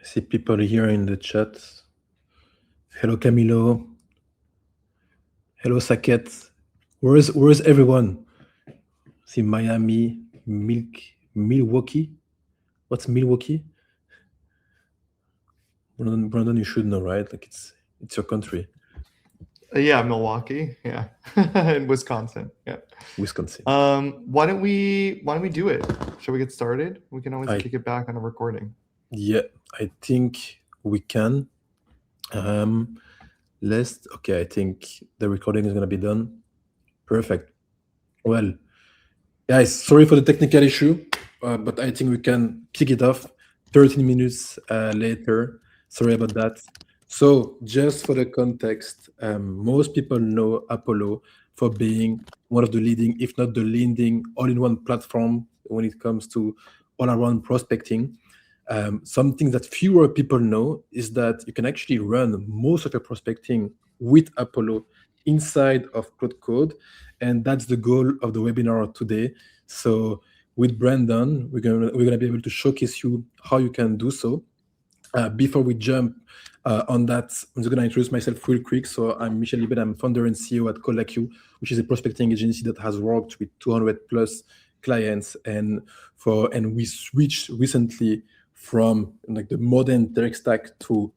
see people here in the chat. Hello, Camilo. Hello, Saket. Where's everyone? See Miami, Milwaukee. What's Milwaukee? Brandon, you should know, right? Like it's your country. Yeah, Milwaukee. Yeah, in Wisconsin. Yeah. Wisconsin. Why don't we do it? Shall we get started? We can always I kick it back on a recording. Yeah, I think we can. Okay, I think the recording is gonna be done. Perfect. Well, guys, sorry for the technical issue, but I think we can kick it off 13 minutes later. Sorry about that. So, just for the context, most people know Apollo for being one of the leading, if not the leading, all-in-one platform when it comes to all-around prospecting. Something that fewer people know is that you can actually run most of your prospecting with Apollo inside of Claude Code, and that's the goal of the webinar today. So with Brandon, we're gonna be able to showcase you how you can do so. Before we jump on that, I'm just gonna introduce myself real quick. So I'm Michel Libet, I'm founder and CEO at ColdIQ, which is a prospecting agency that has worked with 200 plus clients, and we switched recently from like the modern tech stack to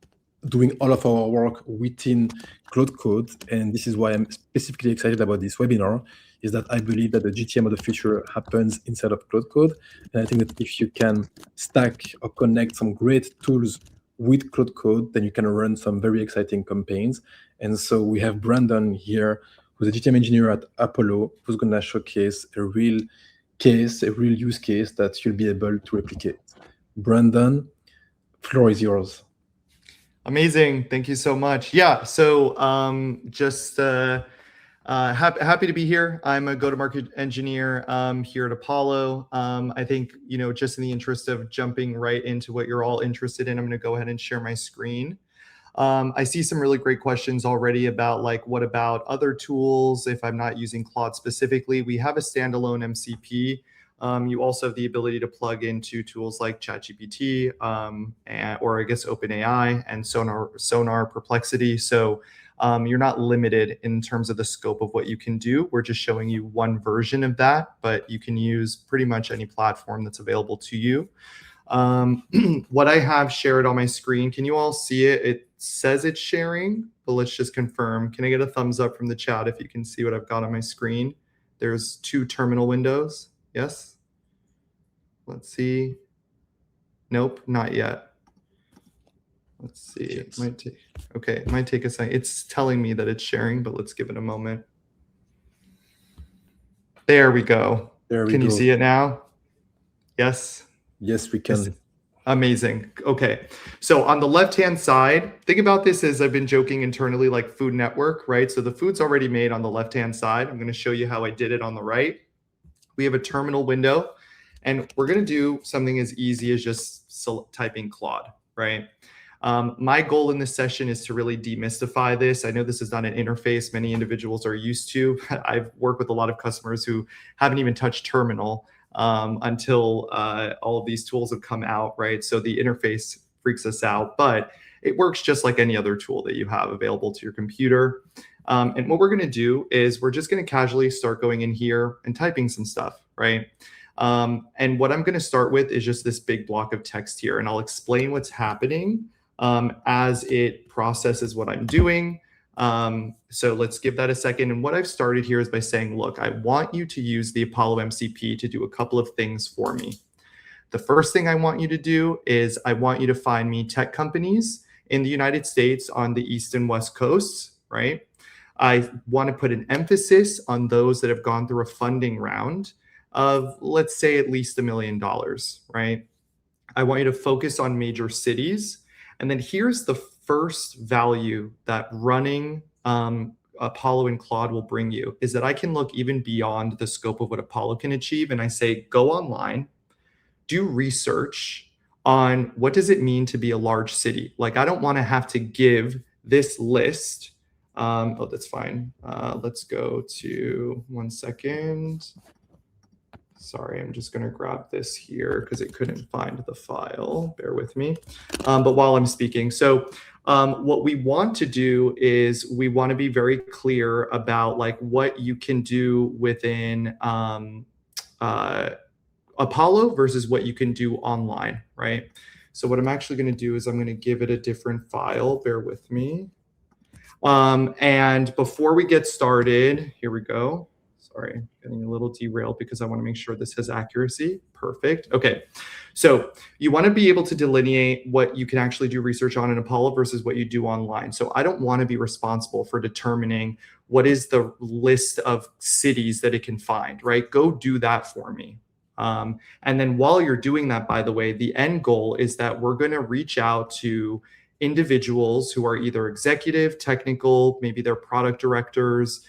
doing all of our work within Claude Code. And this is why I'm specifically excited about this webinar, is that I believe that the GTM of the future happens inside of Claude Code. And I think that if you can stack or connect some great tools with Claude Code, then you can run some very exciting campaigns. And so we have Brandon here, who's a GTM engineer at Apollo, who's going to showcase a real case, a real use case that you'll be able to replicate. Brandon, floor is yours. Amazing. Thank you so much. Yeah. So happy to be here. I'm a go-to-market engineer here at Apollo. I think, just in the interest of jumping right into what you're all interested in, I'm going to go ahead and share my screen. I see some really great questions already about what about other tools if I'm not using Claude specifically. We have a standalone MCP. You also have the ability to plug into tools like ChatGPT or I guess OpenAI and Sonar Perplexity. So you're not limited in terms of the scope of what you can do. We're just showing you one version of that, but you can use pretty much any platform that's available to you. What I have shared on my screen, can you all see it? It says it's sharing, but let's just confirm. Can I get a thumbs up from the chat if you can see what I've got on my screen? There's 2 terminal windows. Yes? Let's see. Nope, not yet. Let's see. It might take a second. It's telling me that it's sharing, but let's give it a moment. There we go. Can you see it now? Yes? Yes, we can. Amazing. Okay. So on the left-hand side, think about this as I've been joking internally like Food Network, right? So the food's already made on the left-hand side. I'm going to show you how I did it on the right. We have a terminal window, and we're going to do something as easy as just typing Claude, right? My goal in this session is to really demystify this. I know this is not an interface many individuals are used to. I've worked with a lot of customers who haven't even touched terminal until all of these tools have come out, right? So the interface freaks us out, but it works just like any other tool that you have available to your computer. And what we're going to do is we're just going to casually start going in here and typing some stuff, right? And what I'm going to start with is just this big block of text here, and I'll explain what's happening as it processes what I'm doing. So let's give that a second. And what I've started here is by saying, look, I want you to use the Apollo MCP to do a couple of things for me. The first thing I want you to do is I want you to find me tech companies in the United States on the East and West coasts, right? I want to put an emphasis on those that have gone through a funding round of, let's say, at least $1 million, right? I want you to focus on major cities. And then here's the first value that running Apollo and Claude will bring you, is that I can look even beyond the scope of what Apollo can achieve. And I say, go online, do research on what does it mean to be a large city? Like, I don't want to have to give this list. That's fine. Let's go to 1 second. Sorry, I'm just going to grab this here because it couldn't find the file. Bear with me. But while I'm speaking, so what we want to do is we want to be very clear about like what you can do within Apollo versus what you can do online, right? So what I'm actually going to do is I'm going to give it a different file. Bear with me. And before we get started, here we go. Sorry, getting a little derailed because I want to make sure this has accuracy. Perfect. Okay. So you want to be able to delineate what you can actually do research on in Apollo versus what you do online. So I don't want to be responsible for determining what is the list of cities that it can find, right? Go do that for me. And then while you're doing that, by the way, the end goal is that we're going to reach out to individuals who are either executive, technical, maybe they're product directors,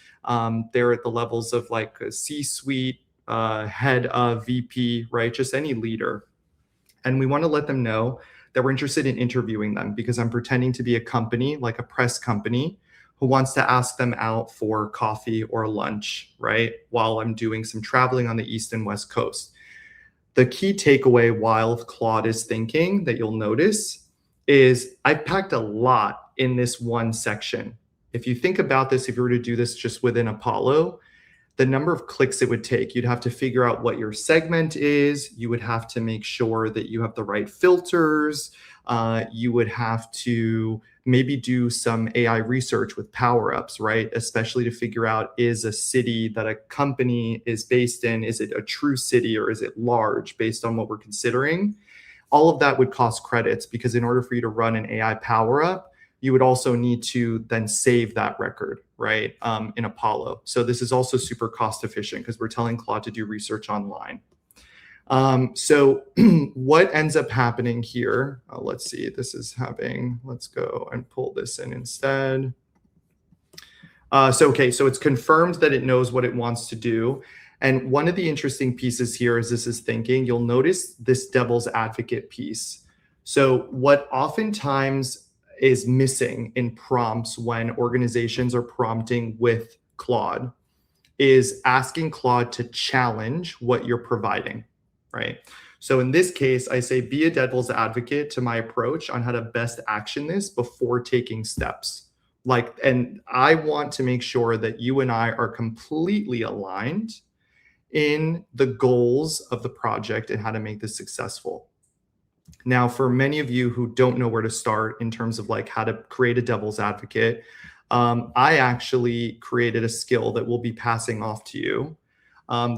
they're at the levels of like a C-suite, head of VP, right? Just any leader. And we want to let them know that we're interested in interviewing them because I'm pretending to be a company, like a press company, who wants to ask them out for coffee or lunch, right? While I'm doing some traveling on the East and West Coast. The key takeaway while Claude is thinking that you'll notice is I packed a lot in this one section. If you think about this, if you were to do this just within Apollo, the number of clicks it would take, you'd have to figure out what your segment is. You would have to make sure that you have the right filters. You would have to maybe do some AI research with power-ups, right? Especially to figure out, is a city that a company is based in, is it a true city or is it large based on what we're considering? All of that would cost credits because in order for you to run an AI power-up, you would also need to then save that record, right, in Apollo. So this is also super cost efficient because we're telling Claude to do research online. So what ends up happening here, let's see, this is having, let's go and pull this in instead. So it's confirmed that it knows what it wants to do. And one of the interesting pieces here as this is thinking, you'll notice this devil's advocate piece. So what oftentimes is missing in prompts when organizations are prompting with Claude is asking Claude to challenge what you're providing, right? So in this case, I say, be a devil's advocate to my approach on how to best action this before taking steps. And I want to make sure that you and I are completely aligned in the goals of the project and how to make this successful. Now, for many of you who don't know where to start in terms of like how to create a devil's advocate, I actually created a skill that we'll be passing off to you.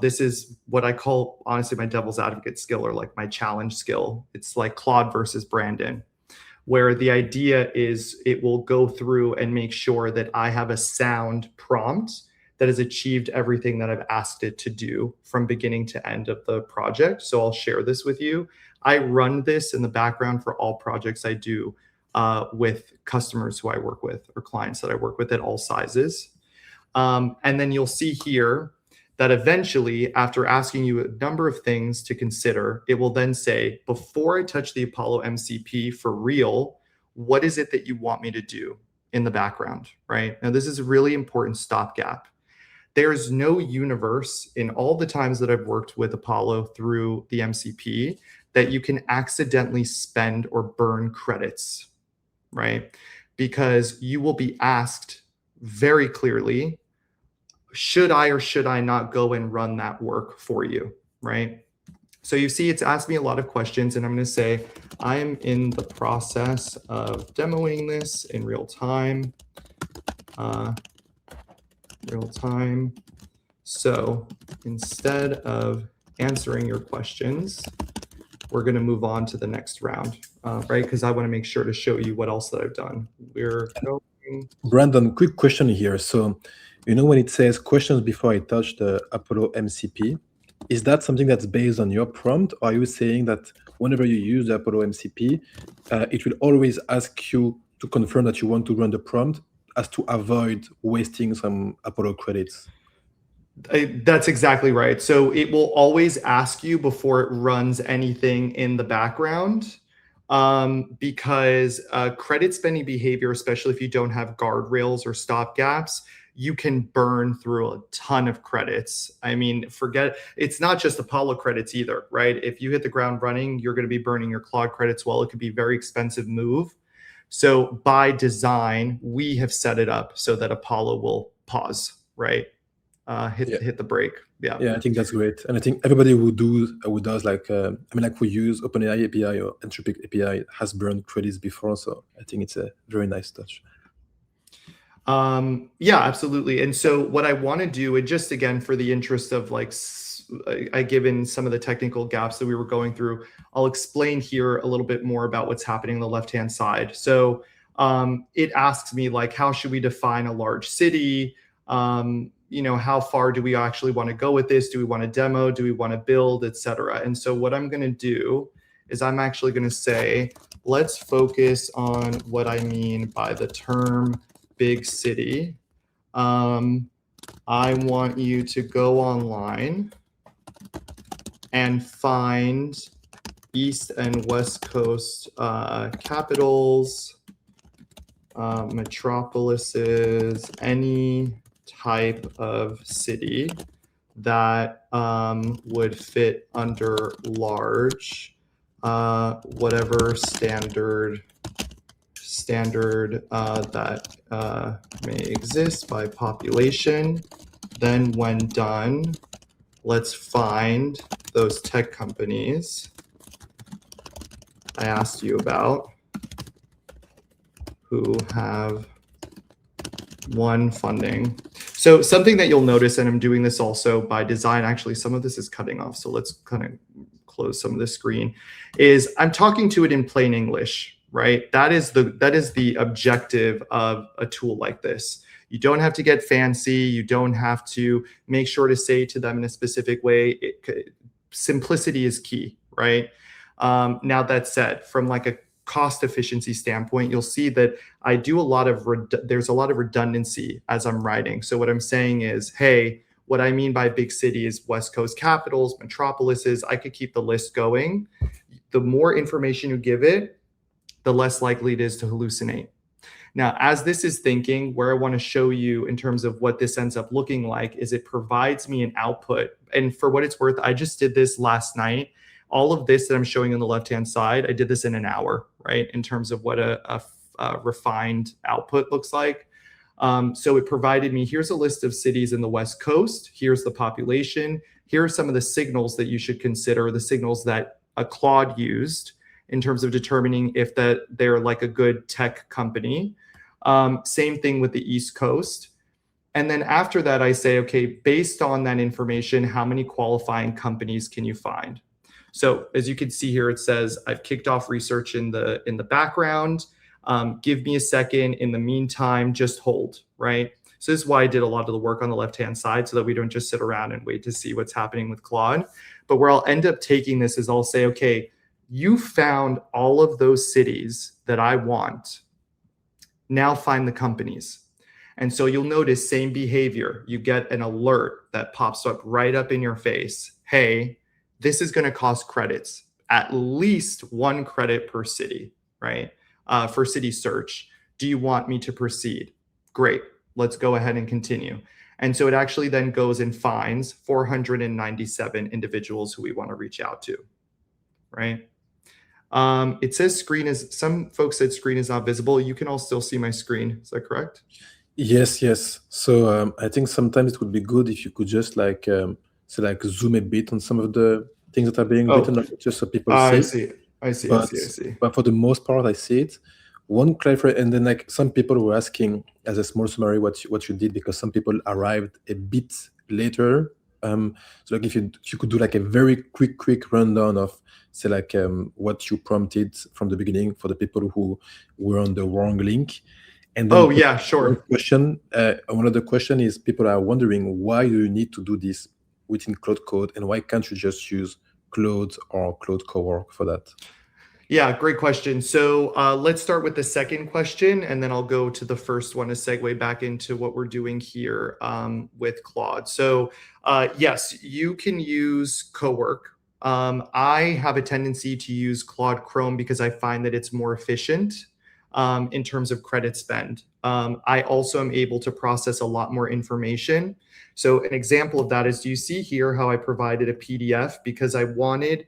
This is what I call, honestly, my devil's advocate skill or like my challenge skill. It's like Claude versus Brandon, where the idea is it will go through and make sure that I have a sound prompt that has achieved everything that I've asked it to do from beginning to end of the project. So I'll share this with you. I run this in the background for all projects I do with customers who I work with or clients that I work with at all sizes. And then you'll see here that eventually, after asking you a number of things to consider, it will then say, before I touch the Apollo MCP for real, what is it that you want me to do in the background, right? Now, this is a really important stopgap. There's no universe in all the times that I've worked with Apollo through the MCP that you can accidentally spend or burn credits, right? Because you will be asked very clearly, should I or should I not go and run that work for you, right? So you see, it's asked me a lot of questions, and I'm going to say, I'm in the process of demoing this in real time. So instead of answering your questions, we're going to move on to the next round, right? Because I want to make sure to show you what else that I've done. We're going. Brandon, quick question here. So, you know, when it says questions before I touch the Apollo MCP, is that something that's based on your prompt? Or are you saying that whenever you use the Apollo MCP, it will always ask you to confirm that you want to run the prompt as to avoid wasting some Apollo credits? That's exactly right. So it will always ask you before it runs anything in the background, because credit spending behavior, especially if you don't have guardrails or stop gaps, you can burn through a ton of credits. I mean, it's not just Apollo credits either, right? If you hit the ground running, you're going to be burning your Claude credits. Well, it could be a very expensive move. So by design, we have set it up so that Apollo will pause, right? Hit the brake. Yeah, I think that's great, and I think everybody who does like who use OpenAI API or Anthropic API has burned credits before, so I think it's a very nice touch. Yeah, absolutely. And so what I want to do, and just again for the interest of like given some of the technical gaps that we were going through, I'll explain here a little bit more about what's happening on the left-hand side. So it asks me like, how should we define a large city? How far do we actually want to go with this? Do we want to demo? Do we want to build, etc.? And so what I'm going to do is I'm actually going to say, let's focus on what I mean by the term big city. I want you to go online and find East and West Coast capitals, metropolises, any type of city that would fit under large, whatever standard that may exist by population. Then when done, let's find those tech companies I asked you about who have won funding. So something that you'll notice, and I'm doing this also by design, actually some of this is cutting off, so let's kind of close some of the screen, is I'm talking to it in plain English, right? That is the objective of a tool like this. You don't have to get fancy. You don't have to make sure to say to them in a specific way. Simplicity is key, right? Now that said, from like a cost efficiency standpoint, you'll see that I do there's a lot of redundancy as I'm writing. So what I'm saying is, hey, what I mean by big city is West Coast capitals, metropolises. I could keep the list going. The more information you give it, the less likely it is to hallucinate. Now, as this is thinking, where I want to show you in terms of what this ends up looking like is it provides me an output. And for what it's worth, I just did this last night. All of this that I'm showing on the left-hand side, I did this in an hour, right? In terms of what a refined output looks like. So it provided me, here's a list of cities in the West Coast. Here's the population. Here are some of the signals that you should consider, the signals that a Claude used in terms of determining if they're like a good tech company. Same thing with the East Coast. And then after that, I say, okay, based on that information, how many qualifying companies can you find? So as you can see here, it says, I've kicked off research in the background. Give me a second. In the meantime, just hold, right? So this is why I did a lot of the work on the left-hand side so that we don't just sit around and wait to see what's happening with Claude. But where I'll end up taking this is I'll say, okay, you found all of those cities that I want. Now find the companies. And so you'll notice same behavior. You get an alert that pops up right up in your face. Hey, this is going to cost credits, at least 1 credit per city, right? For city search. Do you want me to proceed? Great. Let's go ahead and continue. And so it actually then goes and finds 497 individuals who we want to reach out to, right? It says some folks said screen is not visible. You can all still see my screen. Is that correct? Yes. So I think sometimes it would be good if you could just zoom a bit on some of the things that are being written, just so people see. I see. But for the most part, I see it. One clarifier, and then like some people were asking as a small summary what you did, because some people arrived a bit later. So like if you could do like a very quick rundown of say like what you prompted from the beginning for the people who were on the wrong link. And then yeah, sure. One of the question is people are wondering, why do you need to do this within Claude Code, and why can't you just use Claude or Claude Cowork for that? Yeah, great question. So let's start with the second question, and then I'll go to the first one to segue back into what we're doing here with Claude. So yes, you can use Cowork I have a tendency to use Claude Chrome because I find that it's more efficient in terms of credit spend. I also am able to process a lot more information. So an example of that is, do you see here how I provided a PDF because I wanted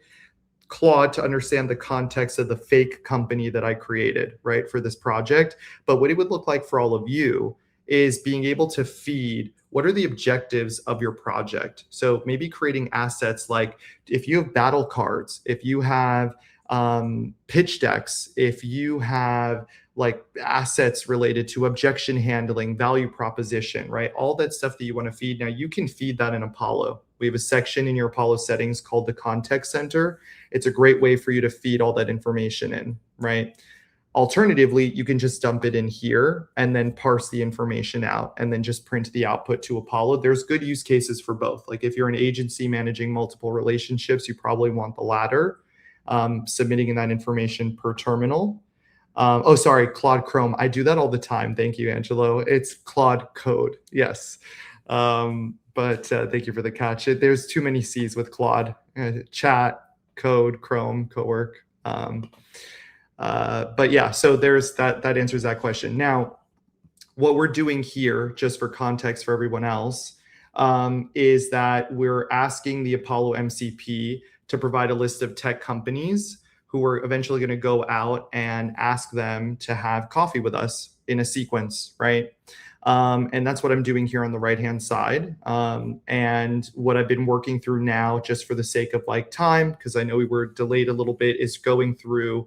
Claude to understand the context of the fake company that I created, right, for this project. But what it would look like for all of you is being able to feed what are the objectives of your project. So maybe creating assets like if you have battle cards, if you have pitch decks, if you have like assets related to objection handling, value proposition, right? All that stuff that you want to feed. Now you can feed that in Apollo. We have a section in your Apollo settings called the context center. It's a great way for you to feed all that information in, right? Alternatively, you can just dump it in here and then parse the information out and then just print the output to Apollo. There's good use cases for both. Like if you're an agency managing multiple relationships, you probably want the latter, submitting that information per terminal. Oh, sorry, Claude Chrome. I do that all the time. Thank you, Angelo. It's Claude Code. Yes. But thank you for the catch. There's too many C's with Claude. Chat, Code, Chrome, Cowork. But yeah, so there's that answers that question. Now, what we're doing here, just for context for everyone else, is that we're asking the Apollo MCP to provide a list of tech companies who are eventually going to go out and ask them to have coffee with us in a sequence, right? And that's what I'm doing here on the right-hand side. And what I've been working through now, just for the sake of like time, because I know we were delayed a little bit, is going through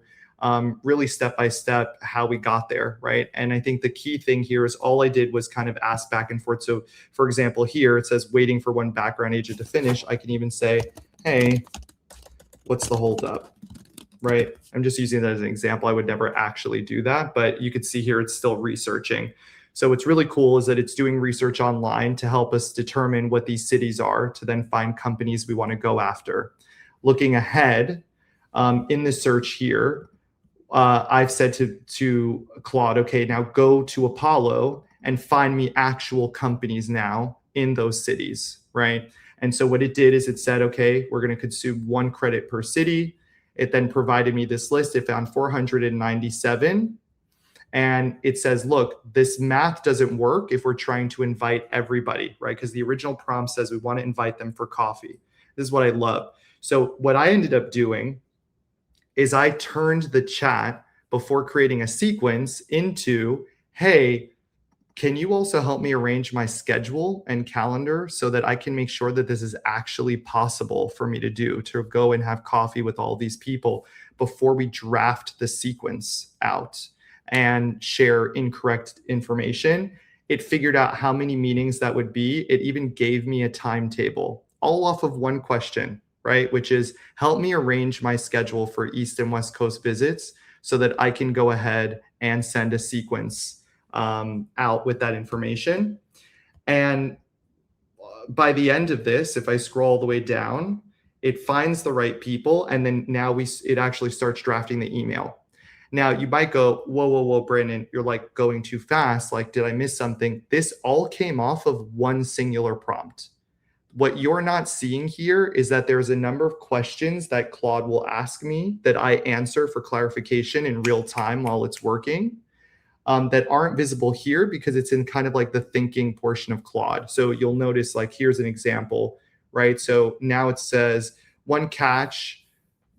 really step-by-step how we got there, right? And I think the key thing here is all I did was kind of ask back and forth. So for example, here it says waiting for one background agent to finish. I can even say, hey, what's the holdup? Right? I'm just using that as an example. I would never actually do that, but you could see here it's still researching. So what's really cool is that it's doing research online to help us determine what these cities are to then find companies we want to go after. Looking ahead in the search here, I've said to Claude, okay, now go to Apollo and find me actual companies now in those cities, right? And so what it did is it said, okay, we're going to consume 1 credit per city. It then provided me this list. It found 497. And it says, look, this math doesn't work if we're trying to invite everybody, right? Because the original prompt says we want to invite them for coffee. This is what I love. So what I ended up doing is I turned the chat before creating a sequence into, hey, can you also help me arrange my schedule and calendar so that I can make sure that this is actually possible for me to go and have coffee with all these people before we draft the sequence out and share incorrect information. It figured out how many meetings that would be. It even gave me a timetable, all off of one question, right? Which is help me arrange my schedule for East and West Coast visits so that I can go ahead and send a sequence out with that information. And by the end of this, if I scroll all the way down, it finds the right people. And then now it actually starts drafting the email. Now you might go, whoa, Brandon, you're like going too fast. Like, did I miss something? This all came off of one singular prompt. What you're not seeing here is that there's a number of questions that Claude will ask me that I answer for clarification in real time while it's working. That aren't visible here because it's in kind of like the thinking portion of Claude. So you'll notice like, here's an example, right? So now it says 1 catch,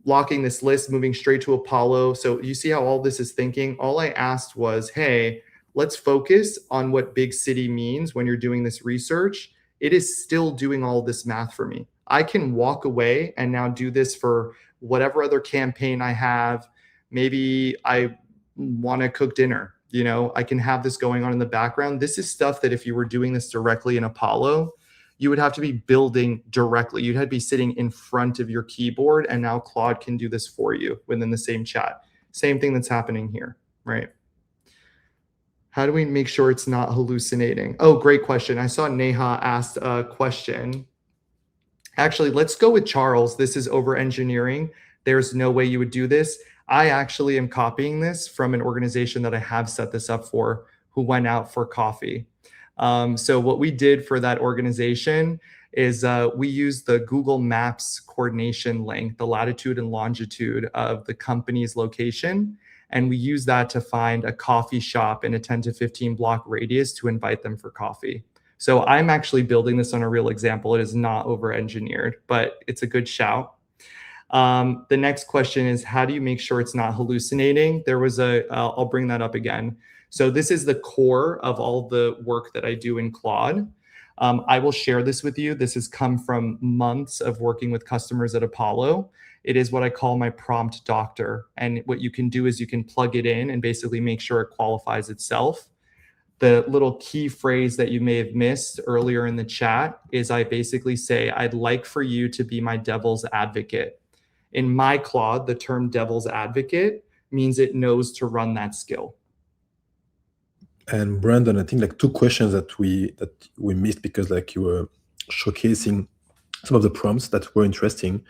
locking this list, moving straight to Apollo. So you see how all this is thinking? All I asked was, hey, let's focus on what big city means when you're doing this research. It is still doing all this math for me. I can walk away and now do this for whatever other campaign I have. Maybe I want to cook dinner. You know, I can have this going on in the background. This is stuff that if you were doing this directly in Apollo, you would have to be building directly. You'd have to be sitting in front of your keyboard, and now Claude can do this for you within the same chat. Same thing that's happening here, right? How do we make sure it's not hallucinating? Oh, great question. I saw Neha asked a question. Actually, let's go with Charles. This is over engineering. There's no way you would do this. I actually am copying this from an organization that I have set this up for, who went out for coffee. So what we did for that organization is we use the Google Maps coordination link, the latitude and longitude of the company's location. And we use that to find a coffee shop in a 10 to 15 block radius to invite them for coffee. So I'm actually building this on a real example. It is not over-engineered, but it's a good shout. The next question is, how do you make sure it's not hallucinating? There was I'll bring that up again. So this is the core of all the work that I do in Claude. I will share this with you. This has come from months of working with customers at Apollo. It is what I call my prompt doctor. And what you can do is you can plug it in and basically make sure it qualifies itself. The little key phrase that you may have missed earlier in the chat is I basically say, I'd like for you to be my devil's advocate. In my Claude, the term devil's advocate means it knows to run that skill. And Brandon, I think like two questions that we missed because like you were showcasing some of the prompts that were interesting.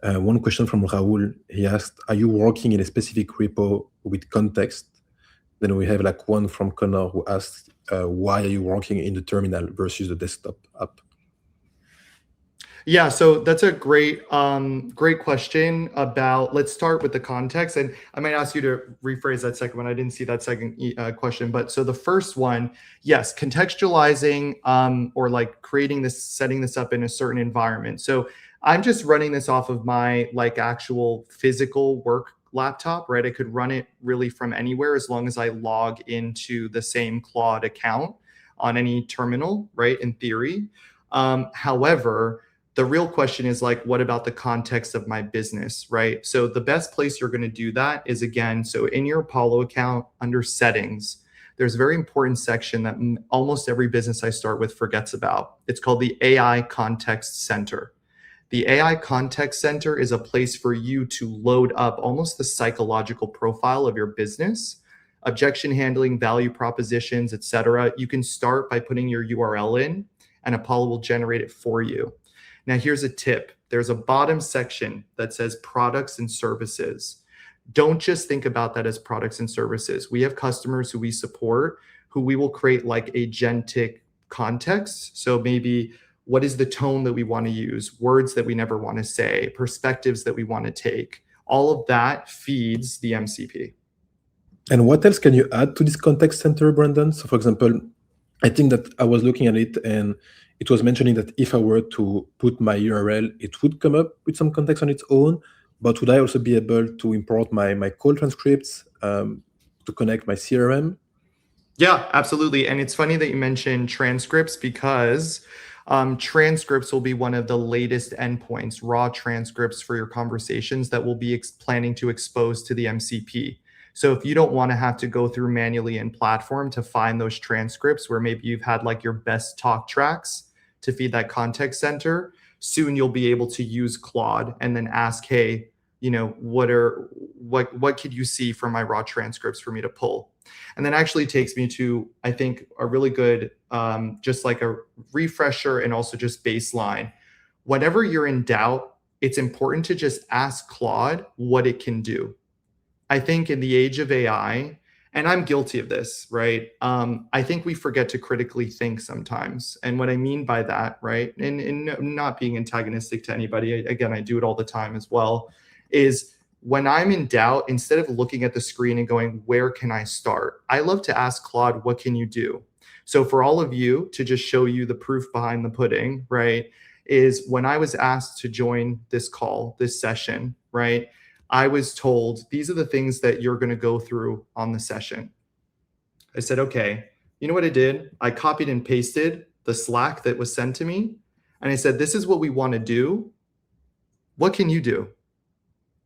One question from Raul, he asked, are you working in a specific repo with context? Then we have like one from Connor who asked, why are you working in the terminal versus the desktop app? Yeah, so that's a great question about, let's start with the context. And I might ask you to rephrase that second one. I didn't see that second question. But so the first one, yes, contextualizing or like creating this, setting this up in a certain environment. So I'm just running this off of my like actual physical work laptop, right? I could run it really from anywhere as long as I log into the same Claude account on any terminal, right? In theory. However, the real question is like, what about the context of my business, right? So the best place you're going to do that is, again, so in your Apollo account under settings, there's a very important section that almost every business I start with forgets about. It's called the AI Context Center. The AI Context Center is a place for you to load up almost the psychological profile of your business, objection handling, value propositions, etc. You can start by putting your URL in, and Apollo will generate it for you. Now, here's a tip. There's a bottom section that says products and services. Don't just think about that as products and services. We have customers who we support who we will create like agentic context. So maybe what is the tone that we want to use, words that we never want to say, perspectives that we want to take. All of that feeds the MCP. And what else can you add to this context center, Brandon? So for example, I think that I was looking at it and it was mentioning that if I were to put my URL, it would come up with some context on its own, but would I also be able to import my call transcripts to connect my CRM? Yeah, absolutely. And it's funny that you mentioned transcripts because transcripts will be one of the latest endpoints, raw transcripts for your conversations that we'll be planning to expose to the MCP. So if you don't want to have to go through manually in platform to find those transcripts where maybe you've had like your best talk tracks to feed that context center, soon you'll be able to use Claude and then ask, hey, you know, what could you see from my raw transcripts for me to pull? And that actually takes me to, I think, a really good, just like a refresher and also just baseline. Whenever you're in doubt, it's important to just ask Claude what it can do. I think in the age of AI, and I'm guilty of this, right? I think we forget to critically think sometimes. And what I mean by that, right, and not being antagonistic to anybody, again, I do it all the time as well, is when I'm in doubt, instead of looking at the screen and going, where can I start? I love to ask Claude, what can you do? So for all of you, to just show you the proof behind the pudding, right, is when I was asked to join this call, this session, right, I was told, these are the things that you're going to go through on the session. I said, okay, you know what I did? I copied and pasted the Slack that was sent to me. And I said, this is what we want to do. What can you do?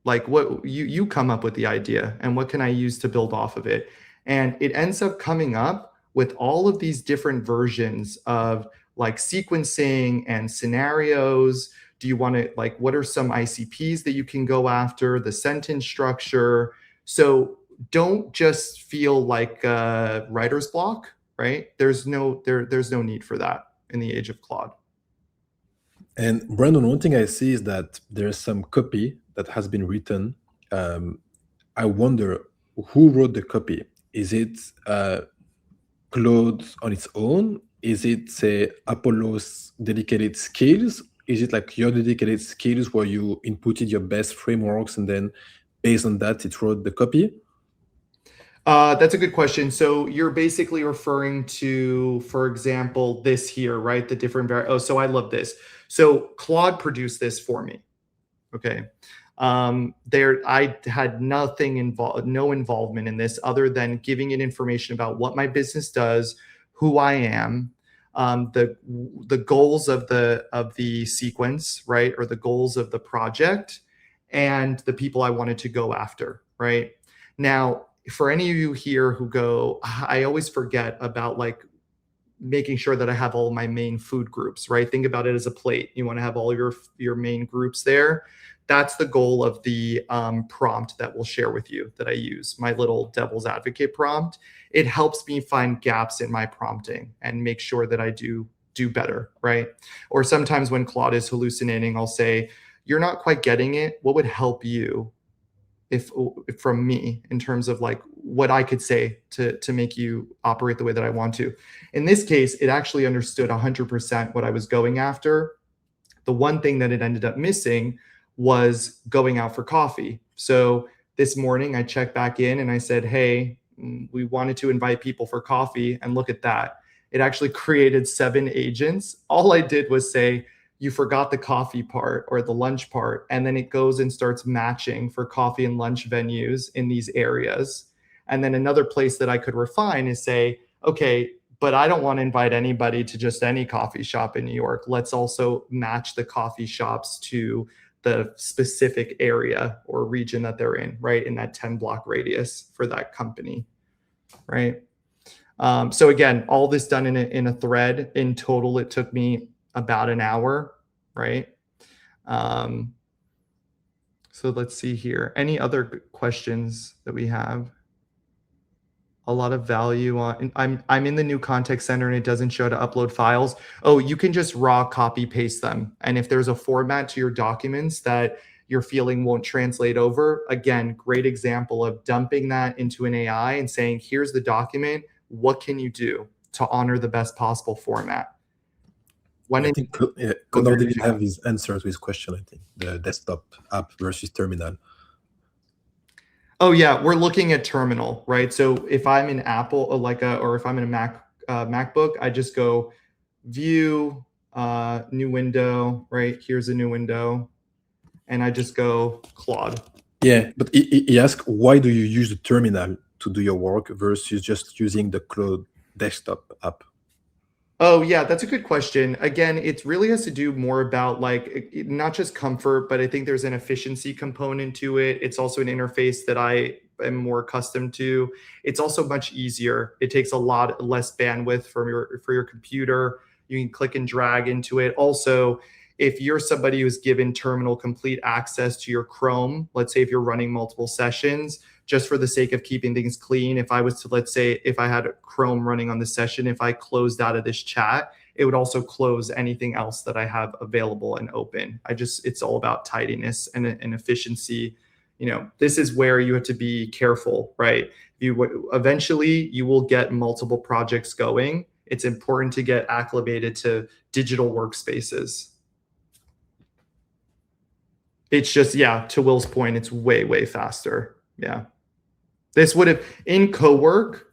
Like what you come up with the idea and what can I use to build off of it? And it ends up coming up with all of these different versions of like sequencing and scenarios. Do you want to, like, what are some ICPs that you can go after, the sentence structure? So don't just feel like writer's block, right? There's no need for that in the age of Claude. And Brandon, one thing I see is that there's some copy that has been written. I wonder who wrote the copy. Is it Claude on its own, is it, say, Apollo's dedicated skills? Is it like your dedicated skills where you inputted your best frameworks and then based on that it wrote the copy? That's a good question. So you're basically referring to, for example, this here, right? The different oh, so I love this. So Claude produced this for me. Okay. There, I had nothing involved, no involvement in this other than giving it information about what my business does, who I am, the goals of the sequence, right, or the goals of the project, and the people I wanted to go after, right. Now, for any of you here who go, I always forget about like making sure that I have all my main food groups, right? Think about it as a plate. You want to have all your main groups there. That's the goal of the prompt that we'll share with you that I use, my little devil's advocate prompt. It helps me find gaps in my prompting and make sure that I do better, right? Or sometimes when Claude is hallucinating, I'll say, you're not quite getting it. What would help you if from me in terms of like what I could say to make you operate the way that I want to. In this case, it actually understood 100% what I was going after. The one thing that it ended up missing was going out for coffee. So this morning I checked back in and I said, hey, we wanted to invite people for coffee, and look at that. It actually created 7 agents. All I did was say, you forgot the coffee part or the lunch part, and then it goes and starts matching for coffee and lunch venues in these areas. And then another place that I could refine is say, okay, but I don't want to invite anybody to just any coffee shop in New York. Let's also match the coffee shops to the specific area or region that they're in, right? In that 10 block radius for that company, right? So again, all this done in a thread. In total, it took me about an hour, right? So let's see here. Any other questions that we have? A lot of value on, I'm in the new context center and it doesn't show to upload files. Oh, you can just raw copy paste them. And if there's a format to your documents that you're feeling won't translate over, again, great example of dumping that into an AI and saying, here's the document. What can you do to honor the best possible format? I think Connor didn't have his answer to his question, I think, the desktop app versus terminal. Oh yeah, we're looking at terminal, right? So if I'm in Apple or if I'm in a MacBook, I just go view, new window, right? Here's a new window. And I just go Claude. Yeah, but he asked, why do you use the terminal to do your work versus just using the Claude desktop app? Oh yeah, that's a good question. Again, it really has to do more about like not just comfort, but I think there's an efficiency component to it. It's also an interface that I am more accustomed to. It's also much easier. It takes a lot less bandwidth for your computer. You can click and drag into it. Also, if you're somebody who's given terminal complete access to your Chrome, let's say if you're running multiple sessions, just for the sake of keeping things clean, if I was to, let's say, if I had Chrome running on the session, if I closed out of this chat, it would also close anything else that I have available and open. It's all about tidiness and efficiency. You know, this is where you have to be careful, right? Eventually you will get multiple projects going. It's important to get acclimated to digital workspaces. It's just, yeah, to Will's point, it's way, way faster. Yeah. This would have, in Cowork,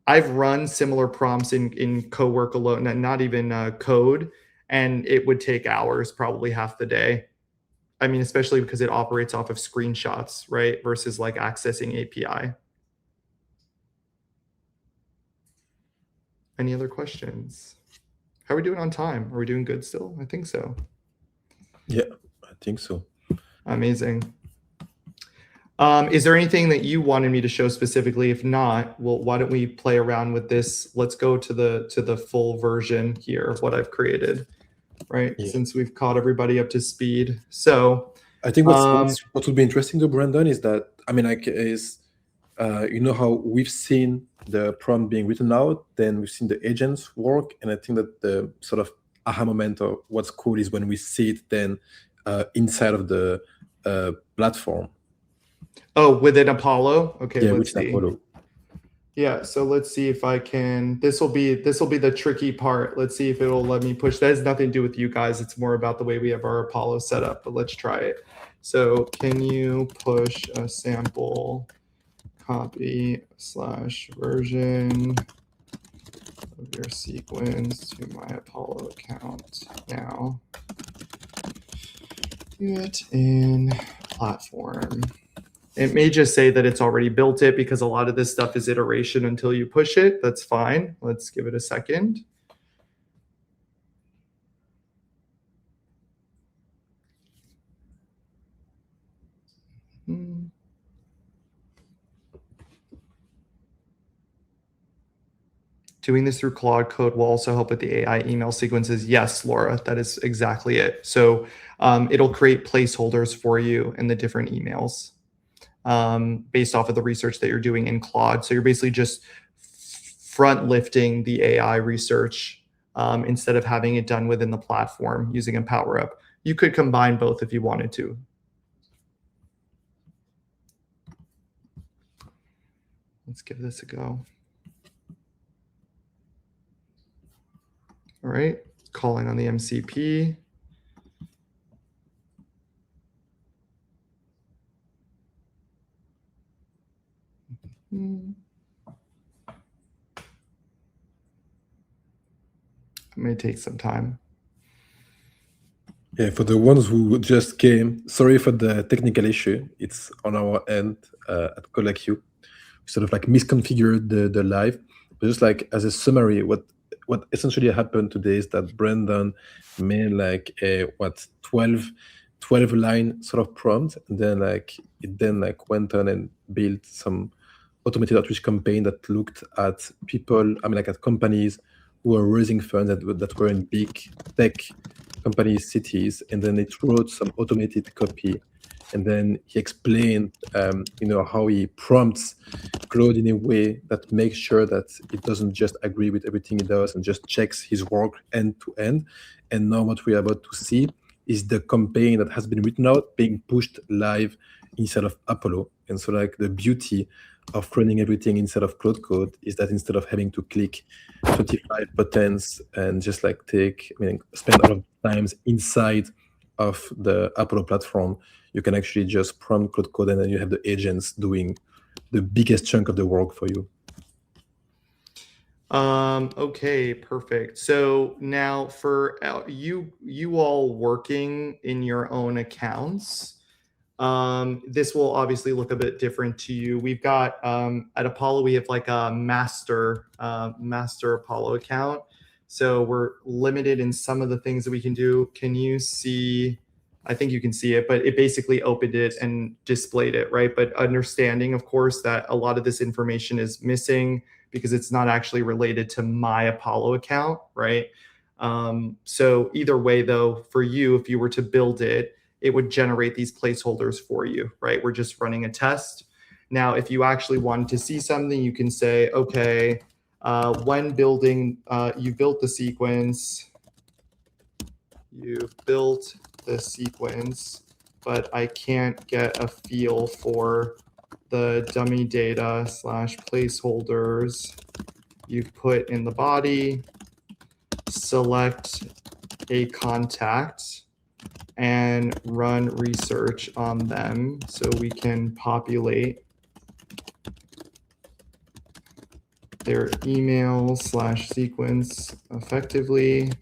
I've run similar prompts in Cowork alone, not even code, and it would take hours, probably half the day. I mean, especially because it operates off of screenshots, right? Versus like accessing API. Any other questions? How are we doing on time? Are we doing good still? I think so. Yeah, I think so. Amazing. Is there anything that you wanted me to show specifically? If not, well, why don't we play around with this? Let's go to the full version here of what I've created, right? Yeah. Since we've caught everybody up to speed. So I think what would be interesting to Brandon is that, I mean, like, you know how we've seen the prompt being written out, then we've seen the agents work, and I think that the sort of aha moment of what's cool is when we see it then inside of the platform. Oh, within Apollo? Okay, yeah, let's see. Apollo. Yeah, so let's see if I can, this will be the tricky part. Let's see if it'll let me push. That has nothing to do with you guys. It's more about the way we have our Apollo set up, but let's try it. So can you push a sample copy / version of your sequence to my Apollo account now? Do it in platform. It may just say that it's already built it because a lot of this stuff is iteration until you push it. That's fine. Let's give it a second. Doing this through Claude Code will also help with the AI email sequences. Yes, Laura, that is exactly it. So it'll create placeholders for you in the different emails based off of the research that you're doing in Claude. So you're basically just front lifting the AI research instead of having it done within the platform using a power up. You could combine both if you wanted to. Let's give this a go. All right, calling on the MCP. It may take some time. Yeah, for the ones who just came, sorry for the technical issue. It's on our end at ColdIQ. We sort of like misconfigured the live. But just like as a summary, what essentially happened today is that Brandon made like a 12 line sort of prompt, and then like it then like went on and built some automated outreach campaign that looked at people, I mean like at companies who were raising funds that were in big tech companies, cities, and then it wrote some automated copy. And then he explained, how he prompts Claude in a way that makes sure that it doesn't just agree with everything he does and just checks his work end to end. And now what we're about to see is the campaign that has been written out being pushed live inside of Apollo. And so like the beauty of running everything inside of Claude Code is that instead of having to click 25 buttons and just like spend a lot of times inside of the Apollo platform, you can actually just prompt Claude Code and then you have the agents doing the biggest chunk of the work for you. Okay, perfect. So now for you all working in your own accounts, this will obviously look a bit different to you. We've got at Apollo, we have like a master Apollo account. So we're limited in some of the things that we can do. Can you see? I think you can see it, but it basically opened it and displayed it, right? But understanding, of course, that a lot of this information is missing because it's not actually related to my Apollo account, right? So either way, though, for you, if you were to build it, it would generate these placeholders for you, right? We're just running a test. Now, if you actually wanted to see something, you can say, okay, when building, you built the sequence, but I can't get a feel for the dummy data / placeholders you've put in the body. Select a contact and run research on them so we can populate their email / sequence effectively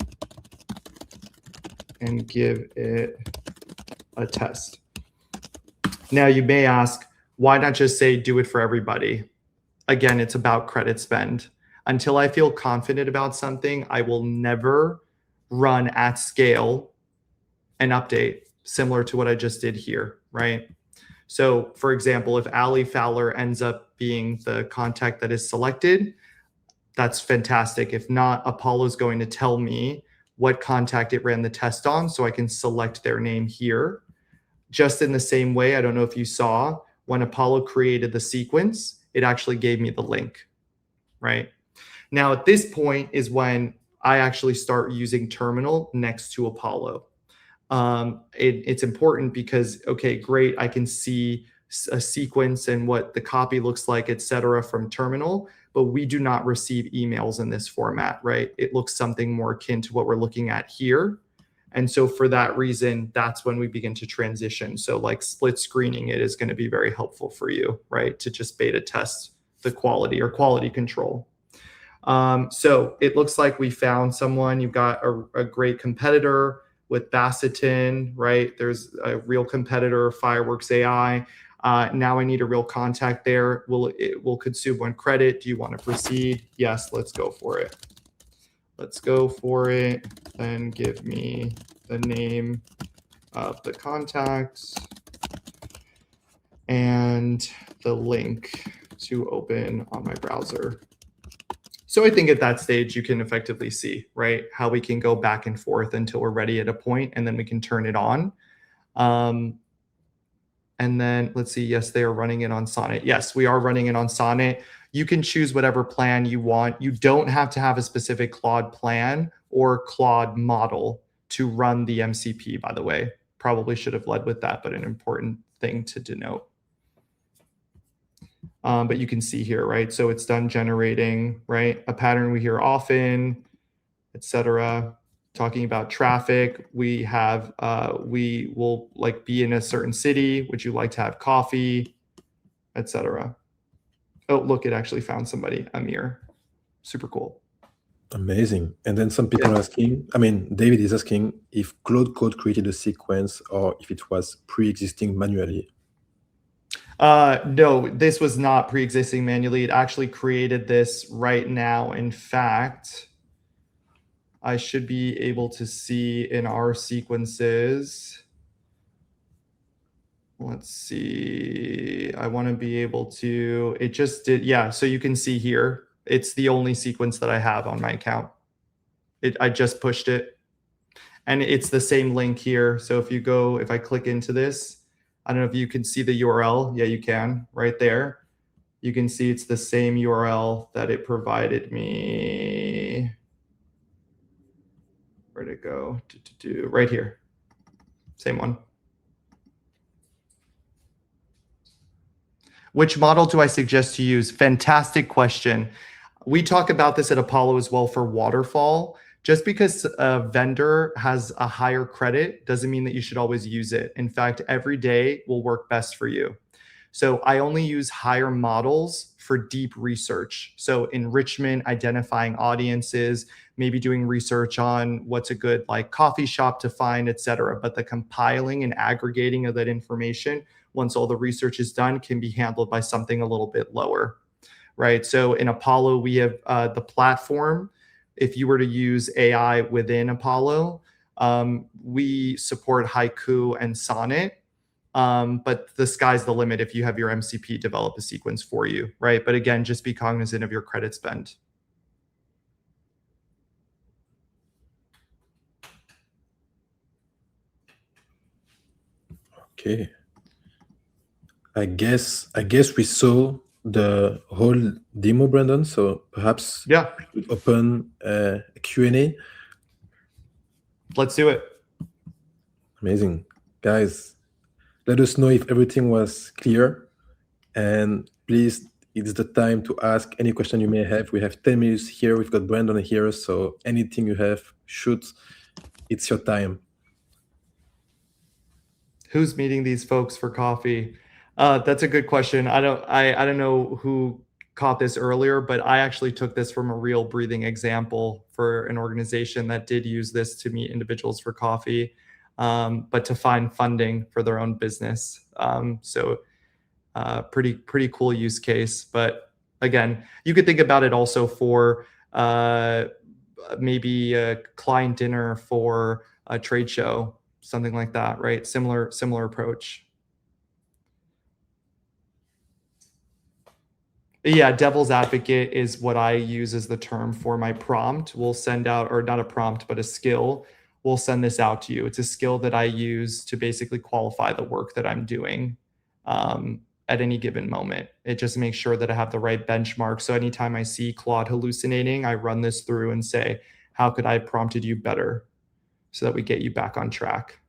and give it a test. Now you may ask, why not just say do it for everybody? Again, it's about credit spend. Until I feel confident about something, I will never run at scale an update similar to what I just did here, right? So for example, if Ali Fowler ends up being the contact that is selected, that's fantastic. If not, Apollo's going to tell me what contact it ran the test on so I can select their name here. Just in the same way, I don't know if you saw, when Apollo created the sequence, it actually gave me the link, right? Now at this point is when I actually start using terminal next to Apollo. It's important because, okay, great, I can see a sequence and what the copy looks like, etc., from terminal, but we do not receive emails in this format, right? It looks something more akin to what we're looking at here. And so for that reason, that's when we begin to transition. So like split screening it is going to be very helpful for you, right? To just beta test the quality or quality control. So it looks like we found someone. You've got a great competitor with Bassetin, right? There's a real competitor, Fireworks AI. Now I need a real contact there. It will consume 1 credit. Do you want to proceed? Yes, let's go for it. Let's go for it. Then give me the name of the contacts and the link to open on my browser. So I think at that stage, you can effectively see, right, how we can go back and forth until we're ready at a point, and then we can turn it on. And then let's see, yes, they are running it on Sonnet. Yes, we are running it on Sonnet. You can choose whatever plan you want. You don't have to have a specific Claude plan or Claude model to run the MCP, by the way. Probably should have led with that, but an important thing to denote. But you can see here, right? So it's done generating, right? A pattern we hear often, etc. Talking about traffic, we have, we will like be in a certain city. Would you like to have coffee, etc. Oh, look, it actually found somebody, Amir. Super cool. Amazing. And then some people are asking, I mean, David is asking if Claude Code created a sequence or if it was pre-existing manually. No, this was not pre-existing manually. It actually created this right now. In fact, I should be able to see in our sequences. Let's see. I want to be able to, it just did. Yeah. So you can see here, it's the only sequence that I have on my account. I just pushed it and it's the same link here. So if I click into this, I don't know if you can see the URL. Yeah, you can right there. You can see it's the same URL that it provided me. Where'd it go? Right here. Same one. Which model do I suggest to use? Fantastic question. We talk about this at Apollo as well for waterfall. Just because a vendor has a higher credit doesn't mean that you should always use it. In fact, every day will work best for you. So I only use higher models for deep research. So enrichment, identifying audiences, maybe doing research on what's a good like coffee shop to find, et cetera. But the compiling and aggregating of that information, once all the research is done, can be handled by something a little bit lower, right? So in Apollo, we have the platform. If you were to use AI within Apollo, we support Haiku and Sonnet. But the sky's the limit if you have your MCP develop a sequence for you, right? But again, just be cognizant of your credit spend. Okay. I guess we saw the whole demo, Brandon. So perhaps yeah, we could open a Q&A. Let's do it. Amazing, guys. Let us know if everything was clear, and please, it's the time to ask any question you may have. We have 10 minutes here. We've got Brandon here, so anything you have, shoot. It's your time. Who's meeting these folks for coffee? That's a good question. I don't know who caught this earlier, but I actually took this from a real breathing example for an organization that did use this to meet individuals for coffee, but to find funding for their own business. So pretty cool use case. But again, you could think about it also for maybe a client dinner for a trade show, something like that, right? Similar approach. Yeah, devil's advocate is what I use as the term for my prompt. We'll send out, or not a prompt, but a skill. We'll send this out to you. It's a skill that I use to basically qualify the work that I'm doing at any given moment. It just makes sure that I have the right benchmark. So anytime I see Claude hallucinating, I run this through and say, how could I have prompted you better so that we get you back on track?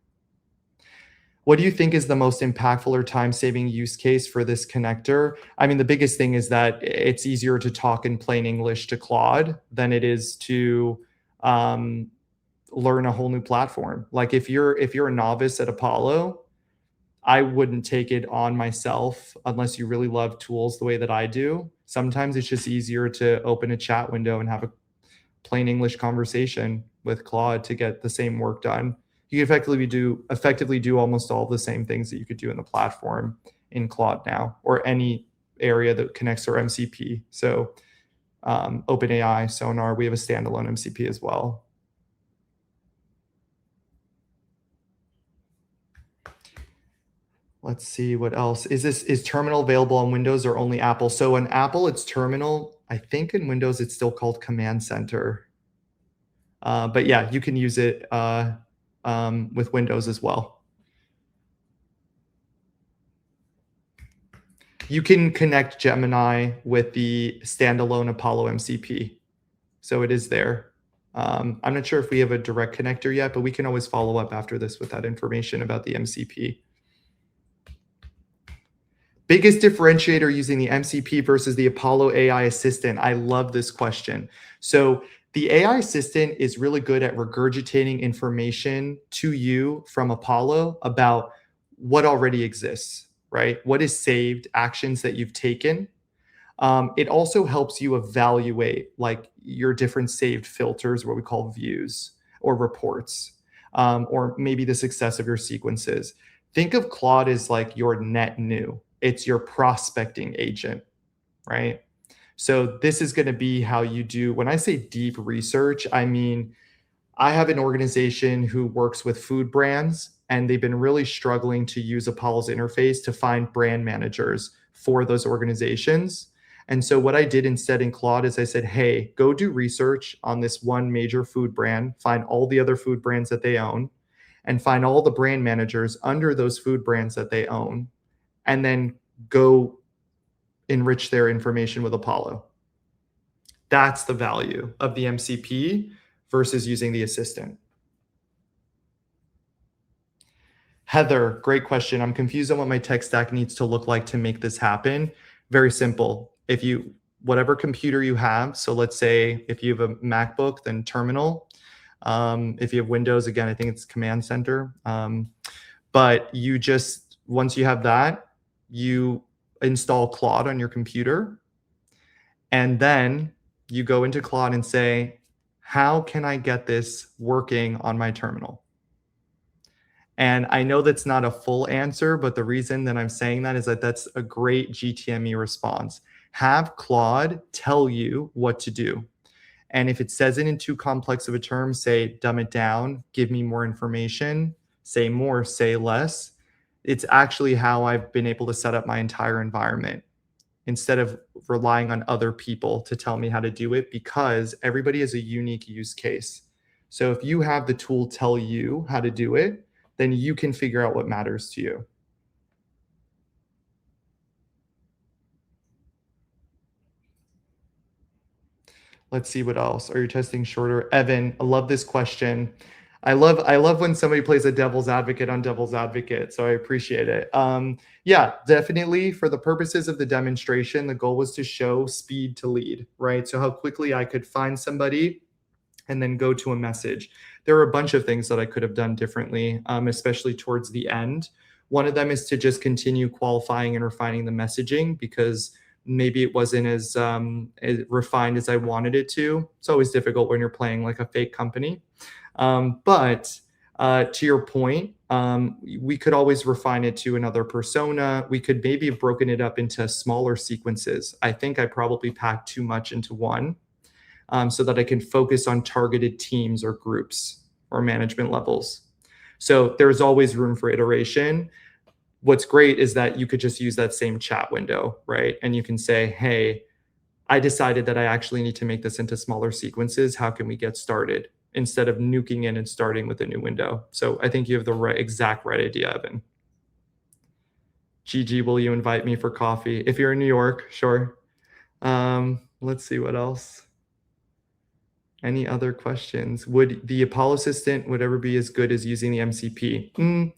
What do you think is the most impactful or time-saving use case for this connector? I mean, the biggest thing is that it's easier to talk in plain English to Claude than it is to learn a whole new platform. Like if you're a novice at Apollo, I wouldn't take it on myself unless you really love tools the way that I do. Sometimes it's just easier to open a chat window and have a plain English conversation with Claude to get the same work done. You can effectively do almost all the same things that you could do in the platform in Claude now, or any area that connects to our MCP. So OpenAI, Sonar, we have a standalone MCP as well. Let's see what else. Is Terminal available on Windows or only Apple? So on Apple, it's Terminal. I think in Windows, it's still called Command Center. But yeah, you can use it with Windows as well. You can connect Gemini with the standalone Apollo MCP. So it is there. I'm not sure if we have a direct connector yet, but we can always follow up after this with that information about the MCP. Biggest differentiator using the MCP versus the Apollo AI assistant. I love this question. So the AI assistant is really good at regurgitating information to you from Apollo about what already exists, right? What is saved, actions that you've taken. It also helps you evaluate like your different saved filters, what we call views or reports, or maybe the success of your sequences. Think of Claude as like your net new. It's your prospecting agent, right? So this is going to be how you do, when I say deep research, I mean, I have an organization who works with food brands, and they've been really struggling to use Apollo's interface to find brand managers for those organizations. And so what I did instead in Claude is I said, hey, go do research on this one major food brand, find all the other food brands that they own, and find all the brand managers under those food brands that they own, and then go enrich their information with Apollo. That's the value of the MCP versus using the assistant. Heather, great question. I'm confused on what my tech stack needs to look like to make this happen. Very simple. Whatever computer you have, so let's say if you have a MacBook, then Terminal. If you have Windows, again, I think it's Command Center. But once you have that, you install Claude on your computer, and then you go into Claude and say, how can I get this working on my terminal? And I know that's not a full answer, but the reason that I'm saying that is that that's a great GTME response. Have Claude tell you what to do. And if it says it in too complex of a term, say, dumb it down, give me more information, say more, say less. It's actually how I've been able to set up my entire environment instead of relying on other people to tell me how to do it, because everybody has a unique use case. So if you have the tool tell you how to do it, then you can figure out what matters to you. Let's see what else. Are you testing shorter? Evan, I love this question. I love when somebody plays a devil's advocate on devil's advocate, so I appreciate it. Yeah, definitely for the purposes of the demonstration, the goal was to show speed to lead, right? So how quickly I could find somebody and then go to a message. There were a bunch of things that I could have done differently, especially towards the end. One of them is to just continue qualifying and refining the messaging, because maybe it wasn't as refined as I wanted it to. It's always difficult when you're playing like a fake company. But to your point, we could always refine it to another persona. We could maybe have broken it up into smaller sequences. I think I probably packed too much into one, so that I can focus on targeted teams or groups or management levels. So there's always room for iteration. What's great is that you could just use that same chat window, right? And you can say, hey, I decided that I actually need to make this into smaller sequences. How can we get started? Instead of nuking in and starting with a new window. So I think you have the exact right idea, Evan. Gigi, will you invite me for coffee? If you're in New York, sure. Let's see what else. Any other questions? Would the Apollo assistant ever be as good as using the MCP?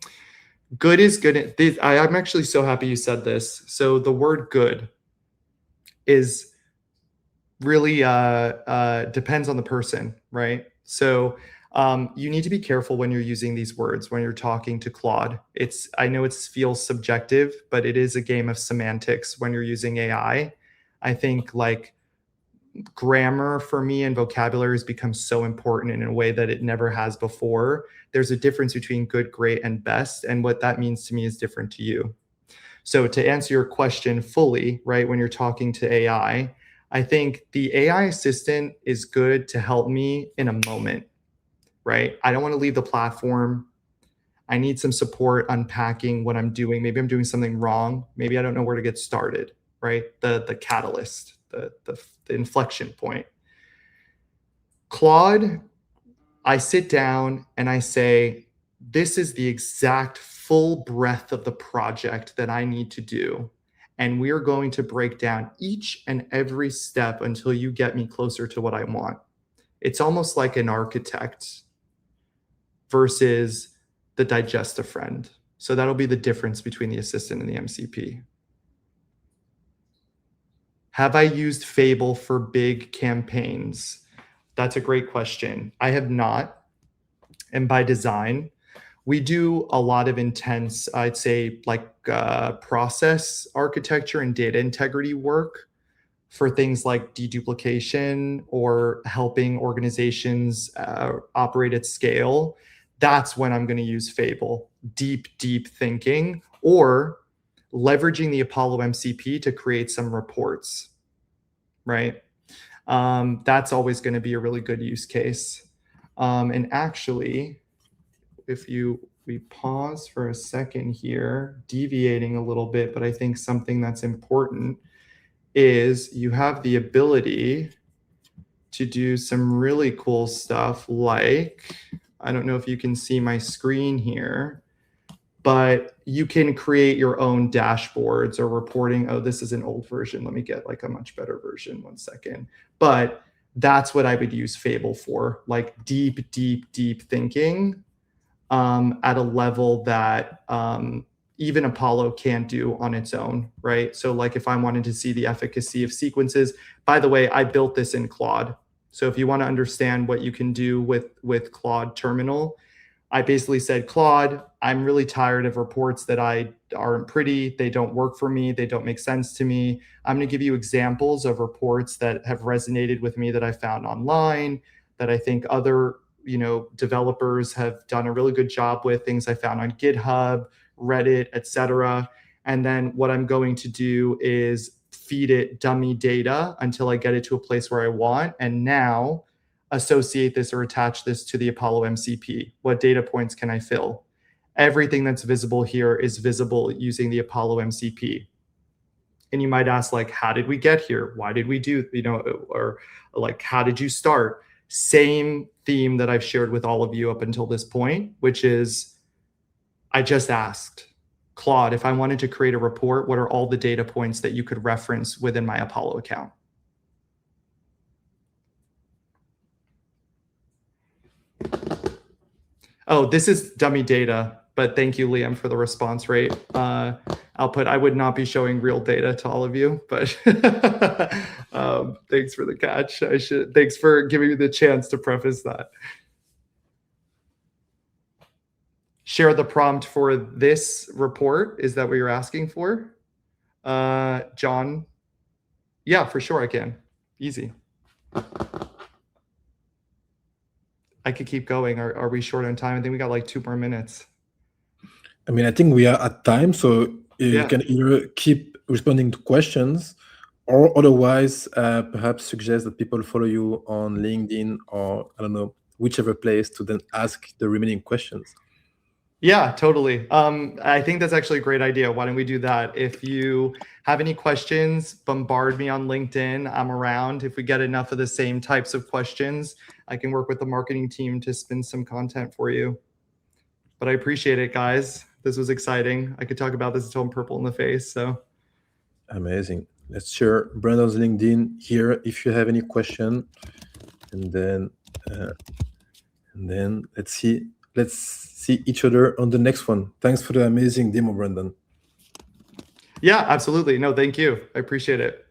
Good is good. I'm actually so happy you said this. So the word good is really depends on the person, right? So you need to be careful when you're using these words when you're talking to Claude. I know it feels subjective, but it is a game of semantics when you're using AI. I think like grammar for me and vocabulary has become so important in a way that it never has before. There's a difference between good, great, and best, and what that means to me is different to you. So to answer your question fully, right, when you're talking to AI, I think the AI assistant is good to help me in a moment, right? I don't want to leave the platform. I need some support unpacking what I'm doing. Maybe I'm doing something wrong. Maybe I don't know where to get started, right? The catalyst, the inflection point. Claude, I sit down and I say, this is the exact full breadth of the project that I need to do. And we're going to break down each and every step until you get me closer to what I want. It's almost like an architect versus the digestive friend. So that'll be the difference between the assistant and the MCP. Have I used Fable for big campaigns? That's a great question. I have not. And by design, we do a lot of intense, I'd say, like process architecture and data integrity work for things like deduplication or helping organizations operate at scale. That's when I'm going to use Fable, deep thinking, or leveraging the Apollo MCP to create some reports, right? That's always going to be a really good use case. And actually, if we pause for a second here, deviating a little bit, but I think something that's important is you have the ability to do some really cool stuff like, I don't know if you can see my screen here, but you can create your own dashboards or reporting. Oh, this is an old version. Let me get like a much better version. 1 second. But that's what I would use Fable for, like deep thinking at a level that even Apollo can't do on its own, right? So like if I wanted to see the efficacy of sequences, by the way, I built this in Claude. So if you want to understand what you can do with Claude Terminal, I basically said, Claude, I'm really tired of reports that aren't pretty. They don't work for me. They don't make sense to me. I'm going to give you examples of reports that have resonated with me that I found online, that I think other developers have done a really good job with, things I found on GitHub, Reddit, etc. And then what I'm going to do is feed it dummy data until I get it to a place where I want. And now associate this or attach this to the Apollo MCP. What data points can I fill? Everything that's visible here is visible using the Apollo MCP. And you might ask, like, how did we get here? Why did we do, or like, how did you start? Same theme that I've shared with all of you up until this point, which is I just asked Claude, if I wanted to create a report, what are all the data points that you could reference within my Apollo account? Oh, this is dummy data, but thank you, Liam, for the response rate output. I would not be showing real data to all of you, but thanks for the catch. Thanks for giving me the chance to preface that. Share the prompt for this report. Is that what you're asking for? John? Yeah, for sure I can. Easy. I could keep going. Are we short on time? I think we got like 2 more minutes. I mean, I think we are at time, so you can either keep responding to questions or otherwise perhaps suggest that people follow you on LinkedIn or, I don't know, whichever place to then ask the remaining questions. Yeah, totally. I think that's actually a great idea. Why don't we do that? If you have any questions, bombard me on LinkedIn. I'm around. If we get enough of the same types of questions, I can work with the marketing team to spin some content for you. But I appreciate it, guys. This was exciting. I could talk about this until I'm purple in the face. So amazing. Let's share Brandon's LinkedIn here if you have any question. And then let's see. let's see each other on the next one. Thanks for the amazing demo, Brandon. Yeah, absolutely. No, thank you. I appreciate it.